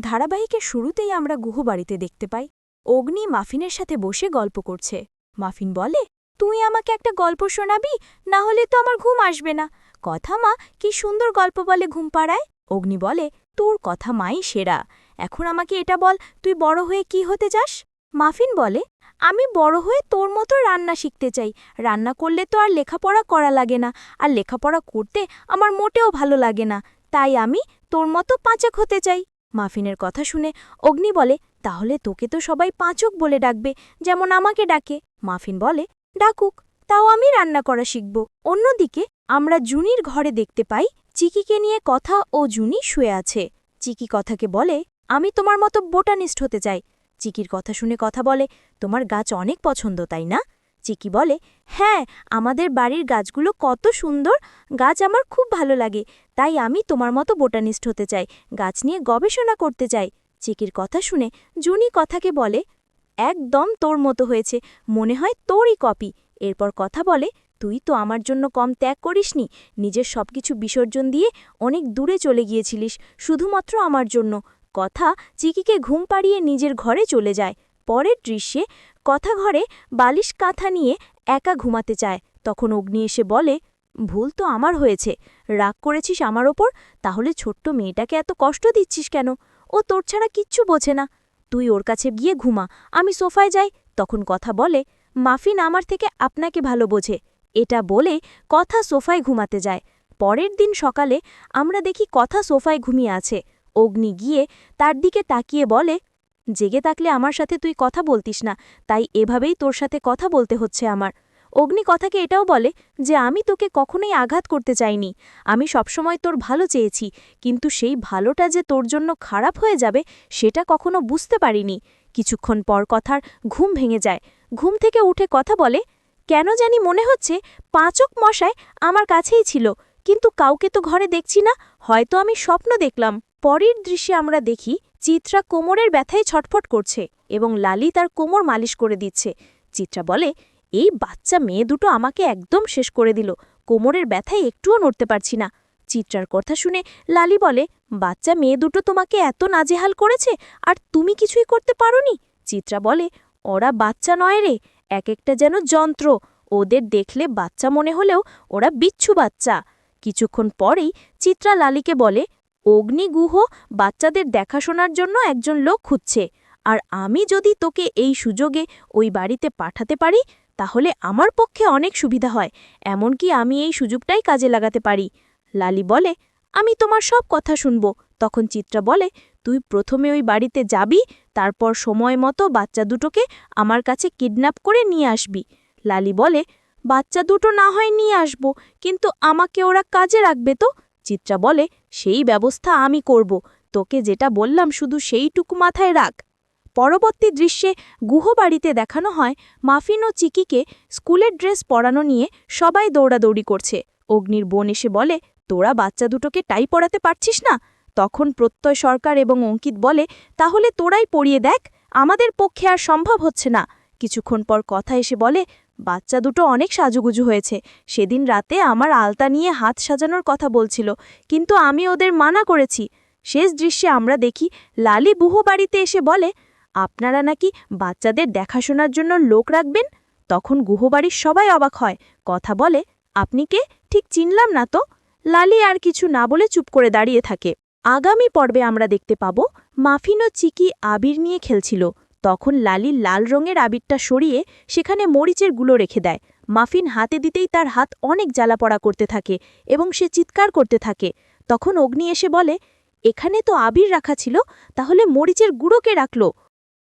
ধারাবাহিকের শুরুতেই আমরা গুহবাড়িতে দেখতে পাই অগ্নি মাফিনের সাথে বসে গল্প করছে। মাফিন বলে, তুই আমাকে একটা গল্প শোনাবি, না হলে তো আমার ঘুম আসবে না। কথা মা কি সুন্দর গল্প বলে ঘুম পাড়ায়। অগ্নি বলে, তোর কথা মাই সেরা। এখন আমাকে এটা বল, তুই বড় হয়ে কি হতে চাস? মাফিন বলে, আমি বড় হয়ে তোর মতো রান্না শিখতে চাই। রান্না করলে তো আর লেখাপড়া করা লাগে না, আর লেখাপড়া করতে আমার মোটেও ভালো লাগে না। তাই আমি তোর মতো পাঁচক হতে চাই। মাফিনের কথা শুনে অগ্নি বলে, তাহলে তোকে তো সবাই পাঁচক বলে ডাকবে, যেমন আমাকে ডাকে। মাফিন বলে, ডাকুক, তাও আমি রান্না করা শিখব। অন্যদিকে আমরা জুনির ঘরে দেখতে পাই চিকিকে নিয়ে কথা ও জুনি শুয়ে আছে। চিকি কথাকে বলে, আমি তোমার মতো বোটানিস্ট হতে চাই। চিকির কথা শুনে কথা বলে, তোমার গাছ অনেক পছন্দ তাই না? চিকি বলে, হ্যাঁ, আমাদের বাড়ির গাছগুলো কত সুন্দর, গাছ আমার খুব ভালো লাগে, তাই আমি তোমার মতো বোটানিস্ট হতে চাই, গাছ নিয়ে গবেষণা করতে চাই। চিকির কথা শুনে জুনি কথাকে বলে, একদম তোর মতো হয়েছে, মনে হয় তোরই কপি। এরপর কথা বলে, তুই তো আমার জন্য কম ত্যাগ করিসনি, নিজের সবকিছু বিসর্জন দিয়ে অনেক দূরে চলে গিয়েছিলিস শুধুমাত্র আমার জন্য। কথা চিকিকে ঘুম পাড়িয়ে নিজের ঘরে চলে যায়। পরের দৃশ্যে কথা ঘরে বালিশ কাঁথা নিয়ে একা ঘুমাতে চায়। তখন অগ্নি এসে বলে, ভুল তো আমার হয়েছে, রাগ করেছিস আমার ওপর, তাহলে ছোট্ট মেয়েটাকে এত কষ্ট দিচ্ছিস কেন? ও তোর ছাড়া কিচ্ছু বোঝে না, তুই ওর কাছে গিয়ে ঘুমা, আমি সোফায় যাই। তখন কথা বলে, মাফিন আমার থেকে আপনাকে ভালো বোঝে। এটা বলে কথা সোফায় ঘুমাতে যায়। পরের দিন সকালে আমরা দেখি কথা সোফায় ঘুমিয়ে আছে। অগ্নি গিয়ে তার দিকে তাকিয়ে বলে, জেগে থাকলে আমার সাথে তুই কথা বলতিস না, তাই এভাবেই তোর সাথে কথা বলতে হচ্ছে আমার। অগ্নি কথাকে এটাও বলে যে আমি তোকে কখনোই আঘাত করতে চাইনি, আমি সবসময় তোর ভালো চেয়েছি, কিন্তু সেই ভালোটা যে তোর জন্য খারাপ হয়ে যাবে সেটা কখনো বুঝতে পারিনি। কিছুক্ষণ পর কথার ঘুম ভেঙে যায়। ঘুম থেকে উঠে কথা বলে, কেন জানি মনে হচ্ছে পাঁচক মশাই আমার কাছেই ছিল, কিন্তু কাউকে তো ঘরে দেখছি না, হয়তো আমি স্বপ্ন দেখলাম। পরের দৃশ্যে আমরা দেখি চিত্রা কোমরের ব্যথায় ছটফট করছে এবং লালি তার কোমর মালিশ করে দিচ্ছে। চিত্রা বলে, এই বাচ্চা মেয়ে দুটো আমাকে একদম শেষ করে দিল, কোমরের ব্যথায় একটুও নড়তে পারছি না। চিত্রার কথা শুনে লালি বলে, বাচ্চা মেয়ে দুটো তোমাকে এত নাজেহাল করেছে আর তুমি কিছুই করতে পারোনি? চিত্রা বলে, ওরা বাচ্চা নয় রে, এক একটা যেন যন্ত্র, ওদের দেখলে বাচ্চা মনে হলেও ওরা বিচ্ছু বাচ্চা। কিছুক্ষণ পরেই চিত্রা লালিকে বলে, অগ্নিগুহ বাচ্চাদের দেখাশোনার জন্য একজন লোক খুঁজছে, আর আমি যদি তোকে এই সুযোগে ওই বাড়িতে পাঠাতে পারি তাহলে আমার পক্ষে অনেক সুবিধা হয়, এমনকি আমি এই সুযোগটাই কাজে লাগাতে পারি। লালি বলে, আমি তোমার সব কথা শুনব। তখন চিত্রা বলে, তুই প্রথমে ওই বাড়িতে যাবি, তারপর সময় মতো বাচ্চা দুটোকে আমার কাছে কিডন্যাপ করে নিয়ে আসবি। লালি বলে, বাচ্চা দুটো না হয় নিয়ে আসব, কিন্তু আমাকে ওরা কাজে রাখবে তো? চিত্রা বলে, সেই ব্যবস্থা আমি করব, তোকে যেটা বললাম শুধু সেইটুকু মাথায় রাখ। পরবর্তী দৃশ্যে গুহবাড়িতে দেখানো হয় মাফিন ও চিকিকে স্কুলের ড্রেস পরানো নিয়ে সবাই দৌড়াদৌড়ি করছে। অগ্নির বোন এসে বলে, তোরা বাচ্চা দুটোকে টাই পরাতে পারছিস না? তখন প্রত্যয় সরকার এবং অঙ্কিত বলে, তাহলে তোরাই পরিয়ে দেখ, আমাদের পক্ষে আর সম্ভব হচ্ছে না। কিছুক্ষণ পর কথা এসে বলে, বাচ্চা দুটো অনেক সাজুগুজু হয়েছে, সেদিন রাতে আমার আলতা নিয়ে হাত সাজানোর কথা বলছিল, কিন্তু আমি ওদের মানা করেছি। শেষ দৃশ্যে আমরা দেখি লালি গুহবাড়িতে এসে বলে, আপনারা নাকি বাচ্চাদের দেখাশোনার জন্য লোক রাখবেন? তখন গুহবাড়ির সবাই অবাক হয়। কথা বলে, আপনি কে? ঠিক চিনলাম না তো। লালি আর কিছু না বলে চুপ করে দাঁড়িয়ে থাকে। আগামী পর্বে আমরা দেখতে পাব মাফিন ও চিকি আবির নিয়ে খেলছিল। তখন লালি লাল রঙের আবিরটা সরিয়ে সেখানে মরিচের গুঁড়ো রেখে দেয়। মাফিন হাতে দিতেই তার হাত অনেক জ্বালাপড়া করতে থাকে এবং সে চিৎকার করতে থাকে। তখন অগ্নি এসে বলে, এখানে তো আবির রাখা ছিল, তাহলে মরিচের গুঁড়োকে রাখল?